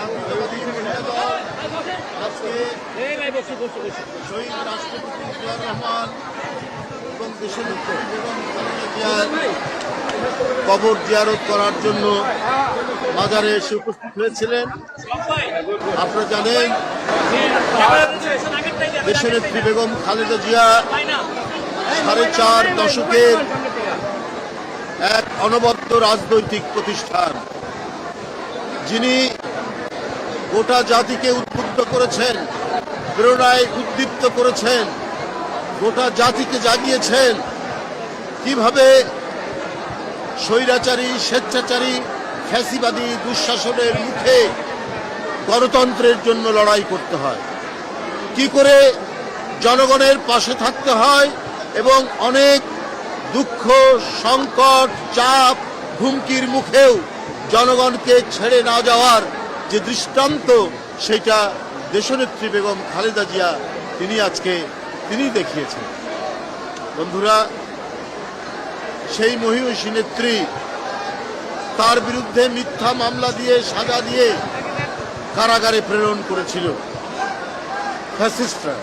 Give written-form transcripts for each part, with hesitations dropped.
জাতীয়তাবাদী মহিলা দল আজকে শহীদ রাষ্ট্রপতি জিয়াউর রহমান এবং দেশের নেত্রী বেগম খালেদা জিয়ার কবর জিয়ারত করার জন্য মাজারে এসে উপস্থিত হয়েছিলেন। আপনারা জানেন দেশের নেত্রী বেগম খালেদা জিয়া 4.5 দশকের এক অনবদ্য রাজনৈতিক প্রতিষ্ঠান, যিনি গোটা জাতিকে উদ্বুদ্ধ করেছেন, প্রেরণায় উদ্দীপ্ত করেছেন, গোটা জাতিকে জাগিয়েছেন কিভাবে স্বৈরাচারী, স্বেচ্ছাচারী, ফ্যাসিবাদী দুঃশাসনের মুখে গণতন্ত্রের জন্য লড়াই করতে হয়, কি করে জনগণের পাশে থাকতে হয় এবং অনেক দুঃখ, সংকট, চাপ, হুমকির মুখেও জনগণকে ছেড়ে না যাওয়ার যে দৃষ্টান্ত, সেটা দেশনেত্রী বেগম খালেদা জিয়া তিনি দেখিয়েছেন। বন্ধুরা, সেই মহিষী নেত্রী, তার বিরুদ্ধে মিথ্যা মামলা দিয়ে, সাজা দিয়ে কারাগারে প্রেরণ করেছিল ফ্যাসিস্টরা।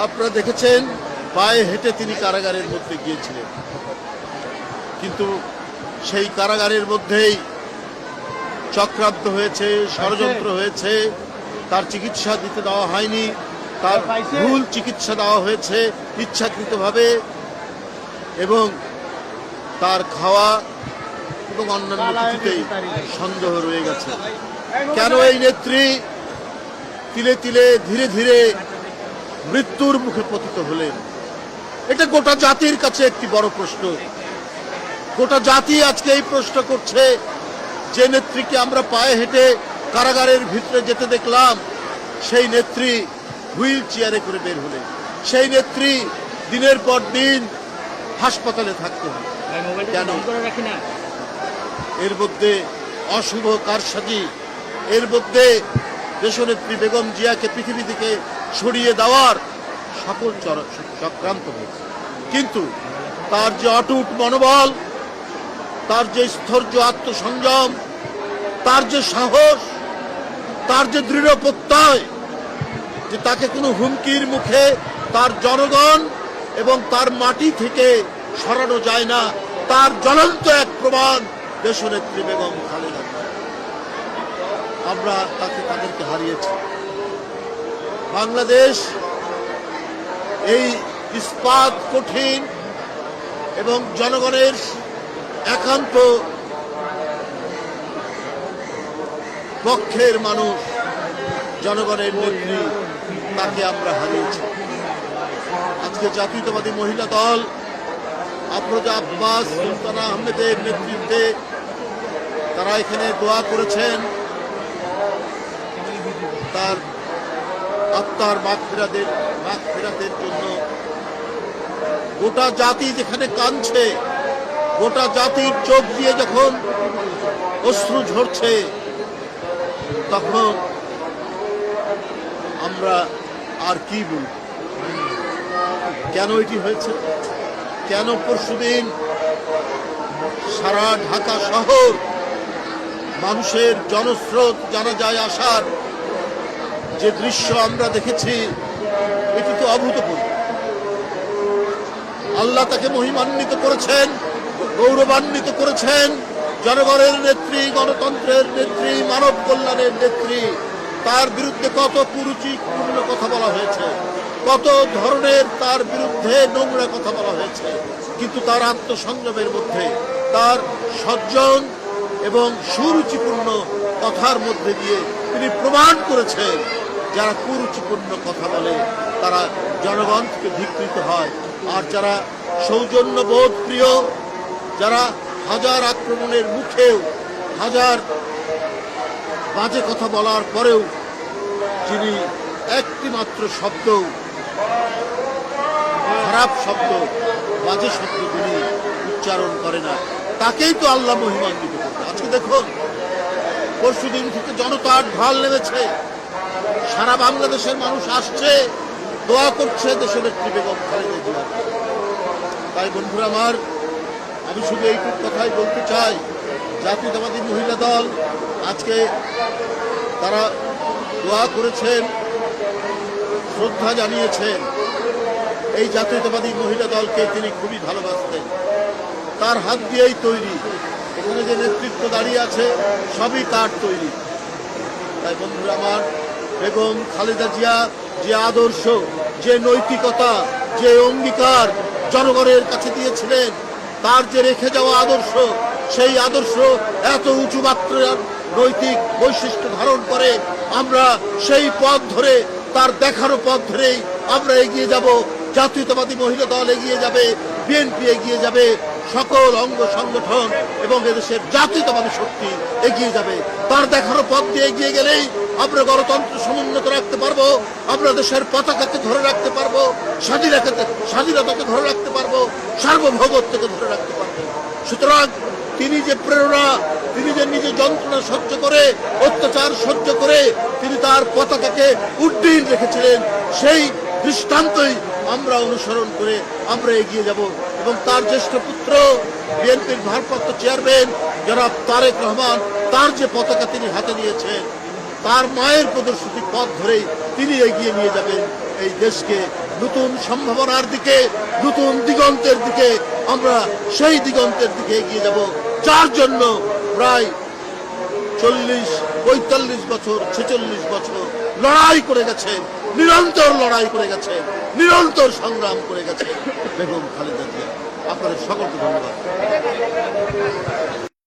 আপনারা দেখেছেন পায়ে হেঁটে তিনি কারাগারের মধ্যে গিয়েছিলেন, কিন্তু সেই কারাগারের মধ্যেই চক্রান্ত হয়েছে, ষড়যন্ত্র হয়েছে, তার চিকিৎসা দিতে দেওয়া হয়নি, তার ভুল চিকিৎসা দেওয়া হয়েছে ইচ্ছাকৃতভাবে, এবং তার খাওয়া এবং অন্যান্য কিছুতেই সন্দেহ রয়ে গেছে। কেন এই নেত্রী তিলে তিলে ধীরে ধীরে মৃত্যুর মুখে পতিত হলেন? এটা গোটা জাতির কাছে একটি বড় প্রশ্ন। গোটা জাতি আজকে এই প্রশ্ন করছে, যে নেত্রীকে আমরা পায়ে হেঁটে কারাগারের ভিতরে যেতে দেখলাম, সেই নেত্রী হুইল চেয়ারে করে বের হলেন, সেই নেত্রী দিনের পর দিন হাসপাতালে থাকতে হবে কেন? এর মধ্যে অশুভ কারসাজি, এর মধ্যে দেশনেত্রী বেগম জিয়াকে পৃথিবী থেকে সরিয়ে দেওয়ার সকল চক্রান্ত হয়েছে। কিন্তু তার যে অটুট মনোবল, তার যে স্থৈর্য, আত্মসংযম, তার যে সাহস, তার যে দৃঢ় প্রত্যয় যে তাকে কোনো হুমকির মুখে তার জনগণ এবং তার মাটি থেকে সরানো যায় না, তার জ্বলন্ত এক প্রমাণ দেশনেত্রী বেগম খালেদা জিয়া। আমরা তাদেরকে হারিয়েছি। বাংলাদেশ এই ইস্পাত কঠিন এবং জনগণের একান্ত পক্ষের মানুষ, জনগণের নেত্রী, তাকে আমরা হারিয়েছি। আজকে জাতীয়তাবাদী মহিলা দল আফরোজা আব্বাস, সুলতানা আহমেদের নেতৃত্বে তারা এখানে দোয়া করেছেন তার আত্মার মাগফিরাতের জন্য। গোটা জাতি যেখানে কাঁদছে, গোটা জাতির চোখ দিয়ে যখন অশ্রু ঝরছে, তখন আমরা আর কি বলব? কেন এটি হয়েছে? কেন পরশুদিন সারা ঢাকা শহর মানুষের জনস্রোত, জানাজায় আসার যে দৃশ্য আমরা দেখেছি, এটি তো অভূতপূর্ব। আল্লাহ তাকে মহিমান্বিত করেছেন, গৌরবান্বিত করেছেন, জনগণের নেত্রী, গণতন্ত্রের নেত্রী, মানব কল্যাণের নেত্রী। তার বিরুদ্ধে কত কুরুচিপূর্ণ কথা বলা হয়েছে, কত ধরনের তার বিরুদ্ধে নোংরা কথা বলা হয়েছে, কিন্তু তার আত্মসংযমের মধ্যে, তার সজ্জন এবং সুরুচিপূর্ণ কথার মধ্যে দিয়ে তিনি প্রমাণ করেছেন, যারা কুরুচিপূর্ণ কথা বলে তারা জনগণ থেকে ধিক্কৃত হয়, আর যারা সৌজন্যবোধ প্রিয়, যারা হাজার আক্রমণের মুখেও, হাজার বাজে কথা বলার পরেও যিনি একটি মাত্র শব্দ, খারাপ শব্দ, বাজে শব্দ তিনি উচ্চারণ করে না, তাকেই তো আল্লাহ মহিমান্বিত করবে। আজকে দেখুন, পরশুদিন থেকে জনতার ঢল নেমেছে, সারা বাংলাদেশের মানুষ আসছে, দোয়া করছে দেশনেত্রী বেগম খালেদা জিয়া। তাই বন্ধুরা আমার, আমি শুধু এইটুকু কথাই বলতে চাই, জাতীয়তাবাদী মহিলা দল আজকে তারা দোয়া করেছেন, শ্রদ্ধা জানিয়েছেন। এই জাতীয়তাবাদী মহিলা দলকে তিনি খুবই ভালোবাসতেন, তার হাত দিয়েই তৈরি। এখানে যে নেতৃত্ব দাঁড়িয়ে আছে সবই তার তৈরি। তাই বন্ধুরা আমার, বেগম খালেদা জিয়া যে আদর্শ, যে নৈতিকতা, যে অঙ্গীকার জনগণের কাছে দিয়েছিলেন, তার যে রেখে যাওয়া আদর্শ, সেই আদর্শ এত উঁচু মাত্রার নৈতিক বৈশিষ্ট্য ধারণ করে। আমরা সেই পথ ধরে, তার দেখানো পথ ধরেই আমরা এগিয়ে যাব। জাতীয়তাবাদী মহিলা দল এগিয়ে যাবে, বিএনপি এগিয়ে যাবে, সকল অঙ্গ সংগঠন এবং এদেশের জাতীয়তাবাদী শক্তি এগিয়ে যাবে। তার দেখানো পথ দিয়ে এগিয়ে গেলেই আমরা গণতন্ত্র সমুন্নত রাখতে পারবো, আমরা দেশের পতাকাকে ধরে রাখতে পারবো, স্বাধীনতাকে ধরে রাখতে পারবো, সার্বভৌমত্বকে ধরে রাখতে পারবো। সুতরাং তিনি যে প্রেরণা, তিনি যে নিজে যন্ত্রণা সহ্য করে, অত্যাচার সহ্য করে তিনি তার পতাকাকে উড্ডীন রেখেছিলেন, সেই দৃষ্টান্তই আমরা অনুসরণ করে আমরা এগিয়ে যাব। এবং তার জ্যেষ্ঠ পুত্র বিএনপির ভারপ্রাপ্ত চেয়ারম্যান জনাব তারেক রহমান, তার যে পতাকা তিনি হাতে নিয়েছেন, তার মায়ের প্রদর্শিত পথ ধরেই তিনি এগিয়ে নিয়ে যাবেন এই দেশকে নতুন সম্ভাবনার দিকে, নতুন দিগন্তের দিকে। আমরা সেই দিগন্তের দিকে এগিয়ে যাব, যার জন্য প্রায় 40-45 বছর, 46 বছর লড়াই করে গেছেন, নিরন্তর লড়াই করে গেছেন, নিরন্তর সংগ্রাম করে গেছেন বেগম খালেদা জিয়া। আপনাদের সকলকে ধন্যবাদ।